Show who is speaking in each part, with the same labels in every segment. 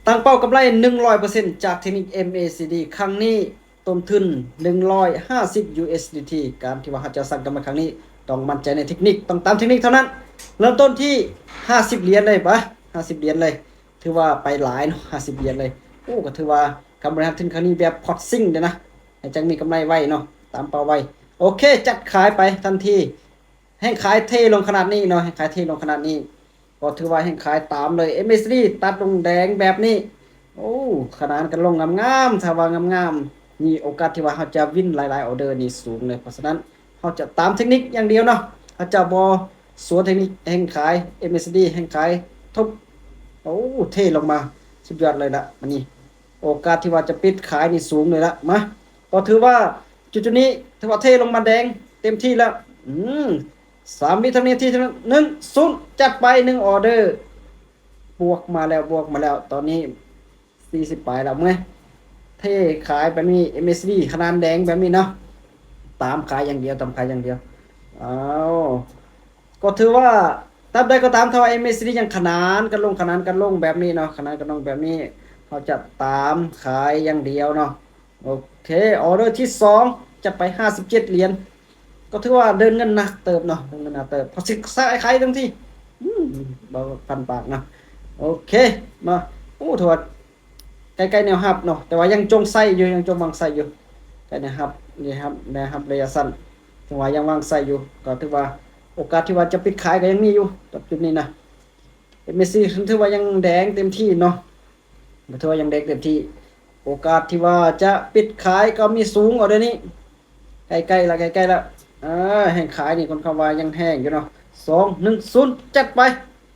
Speaker 1: ตั้งเป้ากำไร 100% จากเทคนิค MACD ครั้งนี้ต้นทุน150 USDT การที่ว่าเราจะสั่งกำไรครั้งนี้ต้องมั่นใจในเทคนิคต้องตามเทคนิคเท่านั้นเริ่มต้นที่50เหรียญเลยปะ50เหรียญเลยถือว่าไปหลายเนาะ50เหรียญเลยโอ้ก็ถือว่าการบริหารทุนครั้งนี้แบบพอร์ตซิ่งเด้อนะให้จังมีกำไรไว้เนาะตามเป้าไว้โอเคจัดขายไปทันทีให้ขายเทลงขนาดนี้เนาะให้ขายเทลงขนาดนี้ก็ถือว่าให้ขายตามเลย MACD ตัดลงแดงแบบนี้โอ้ขนาดกันลงงามๆถ้าว่างามๆมีโอกาสที่ว่าเราจะวินหลายๆออเดอร์นี่สูงเลยเพราะฉะนั้นเราจะตามเทคนิคอย่างเดียวเนาะเราจะบ่สวนเทคนิคแห่งขาย MACD แห่งขายทบโอ้เทลงมาสุดยอดเลยละมันนี่โอกาสที่ว่าจะปิดขายนี่สูงเลยละมาก็ถือว่าจุดๆนี้ถือว่าเทลงมาแดงเต็มที่แล้วอืม3 วินาทีเท่านั้น1-0จัดไป1ออเดอร์บวกมาแล้วตอนนี้40ปลายแล้วเมื่อเทขายแบบนี้ MACD ขนาดแดงแบบนี้เนาะตามขายอย่างเดียวตามขายอย่างเดียวอ้าวก็ถือว่าตามใดก็ตามถ้าว่า MACD ยังขนานกันลงแบบนี้เนาะขนานกันลงแบบนี้เขาจะตามขายอย่างเดียวเนาะโอเคออเดอร์ที่2จะไป57เหรียญก็ถือว่าเดินเงินหนักเติบเนาะเดินเงินหนักเติบพอสิขายทั้งที่บ่พันปากเนาะโอเคมาโอ้ถือว่าใกล้ๆแนวรับเนาะแต่ว่ายังจงไส้อยู่ยังจงวางไส้อยู่ใกล้แนวรับนี่ครับแนวรับระยะสั้นถือว่ายังวางไส้อยู่ก็ถือว่าโอกาสที่ว่าจะปิดขายก็ยังมีอยู่ตจุดนี้นะเมสซี่ถือว่ายังแดงเต็มที่เนาะถือว่ายังแดงเต็มที่โอกาสที่ว่าจะปิดขายก็มีสูงกว่าเดี๋ยวนี้ใกล้ๆแล้วแห้งขายนี่คนคำว่ายังแห้งอยู่เนาะ2-1-0จัดไป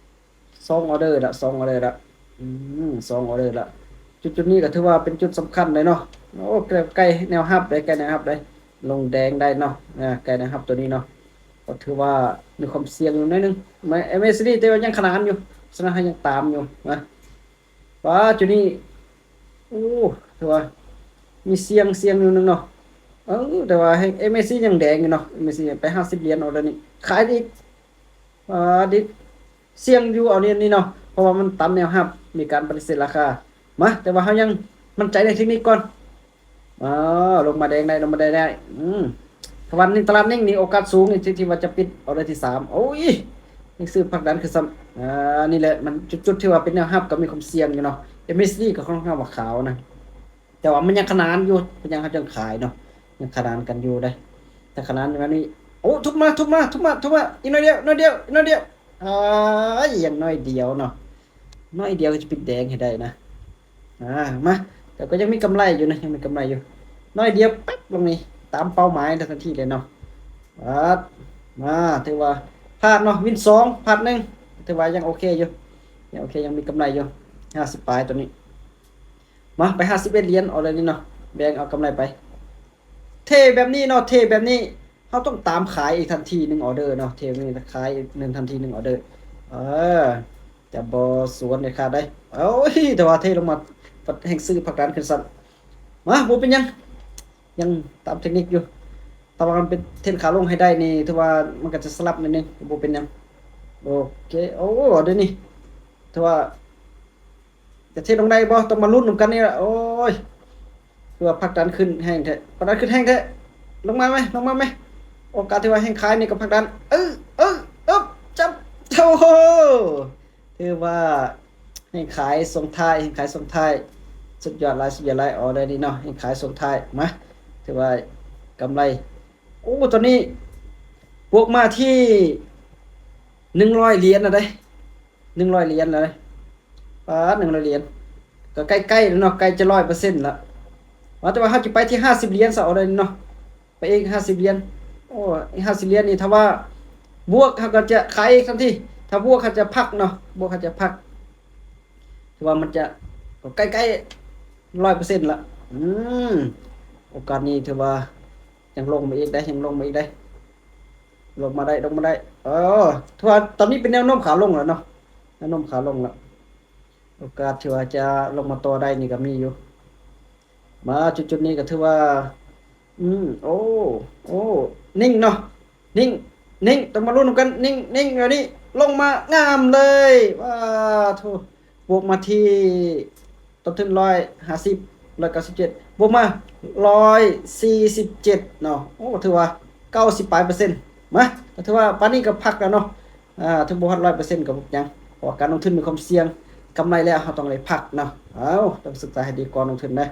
Speaker 1: 2 ออเดอร์ละ2 ออเดอร์ละจุดนี้ก็ถือว่าเป็นจุดสำคัญเลยเนาะโอ้ใกล้แนวรับได้ใกล้แนวรับได้ลงแดงได้เนาะใกล้แนวรับตัวนี้เนาะก็ถือว่ามีความเสี่ยงอยู่นิดนึงไม่ MACD แต่ว่ายังขนานอยู่ฉะนั้นยังตามอยู่นะว่าจุดนี้โอ้ถือว่ามีเสี่ยงอยู่นึงเนาะแต่ว่าให้ MACD ยังแดงอยู่เนาะ MACD ไป50เหรียญเอาแล้วนี่ขายอีกอ่าดิเสี่ยงอยู่เอานี่เนาะเพราะว่ามันต่ำแนวรับมีการปฏิเสธราคามาแต่ว่าเฮายังมั่นใจในเทคนิคก่อนอ๋อลงมาแดงได้ลงมาได้ถ้าวันนี้ตลาดนิ่งนี่โอกาสสูงนี่ที่ว่าจะปิดออเดอร์ที่3โอ้ยนี่ซื้อผลักดันคือซ้ำนี่แหละมันจุดที่ว่าเป็นแนวรับก็มีความเสี่ยงอยู่เนาะ MACD ก็ค่อนข้างว่าขาวนะแต่ว่ามันยังขนานอยู่มันยังเขาจังขายเนาะยังขนานกันอยู่ได้แต่ขนานแบบนี้โอ้ทุบมาอีกหน่อยเดียวอ่าอย่างน้อยเดียวเนาะน้อยเดียวก็จะปิดแดงให้ได้นะอ่ามาแต่ก็ยังมีกำไรอยู่นะยังมีกำไรอยู่น้อยเดียวปั๊บลงนี้ตามเป้าหมายทันทีเลยเนาะมาถือว่าพลาดเนาะวิน2พลาด1ถือว่ายังโอเคอยู่ยังโอเคยังมีกำไรอยู่50ปลายตัวนี้มาไป51เหรียญเอาเลยนี่เนาะแบ่งเอากำไรไปเทแบบนี้เนาะเทแบบนี้เขาต้องตามขายอีกทันที1ออเดอร์เนาะเทแบบนี้ขาย1ทันที1ออเดอร์เออจะบ่สวนได้ขาดได้โอ้ยแต่ว่าเทลงมาแห่งซื้อผักดันขึ้นสั่นมาบ่เป็นยังตามเทคนิคอยู่ถ้าว่ามันเป็นเทรนขาลงให้ได้นี่ถือว่ามันก็จะสลับนิดนึงบ่เป็นหยังโอเคโอ้เดี๋ยวนี้ถือว่าจะเทลงได้บ่ต้องมาลุ้นนำกันนี่ล่ะโอ้ยคือว่าผักดันขึ้นแห้งแท้ผักดันขึ้นแห้งแท้ลงมาไหมโอกาสที่ว่าแห้งขายนี่ก็ผักดันเออจับโอ้โหถือว่าแห้งขายส่งท้ายสุดยอดหลายอ๋อได้นี่เนาะแห้งขายส่งท้ายมาถือว่ากำไรโอ้ตอนนี้บวกมาที่100เหรียญนะได้100เหรียญแล้วได้100เหรียญก็ใกล้ๆแล้วเนาะใกล้จะ100%แล้วว่าแต่ว่าเฮาจะไปที่50เหรียญซะเอาได้เนาะไปอีก50เหรียญโอ้อีก50เหรียญนี่ถ้าว่าบวกเขาก็จะขายอีกทันทีถ้าบวกเขาจะพักเนาะบวกเขาจะพักถือว่ามันจะก็ใกล้ๆ100%ละอืมโอกาสนี้ถือว่ายังลงมาอีกได้ยังลงมาอีกได้ลงมาได้ถือว่าตอนนี้เป็นแนวโน้มขาลงแล้วเนาะแนวโน้มขาลงแล้วโอกาสที่ว่าจะลงมาต่อได้นี่ก็มีอยู่มาจุดๆนี้ก็ถือว่าโอ้นิ่งเนาะนิ่งต้องมาลุ้นกันนิ่งแบบนี้ลงมางามเลยว้าโธบวกมาที่ ต้นทุน150 197บวกมา147เนาะโอ้ถือว่า90ปลายเปอร์เซ็นต์มาก็ถือว่าปานนี้ก็พักแล้วเนาะถึงบ่ฮอด100%ก็บ่หยังเพราะว่าการลงทุนมีความเสี่ยงกำไรแล้วเราต้องได้พักเนาะต้องศึกษาให้ดีก่อนลงทุนนะ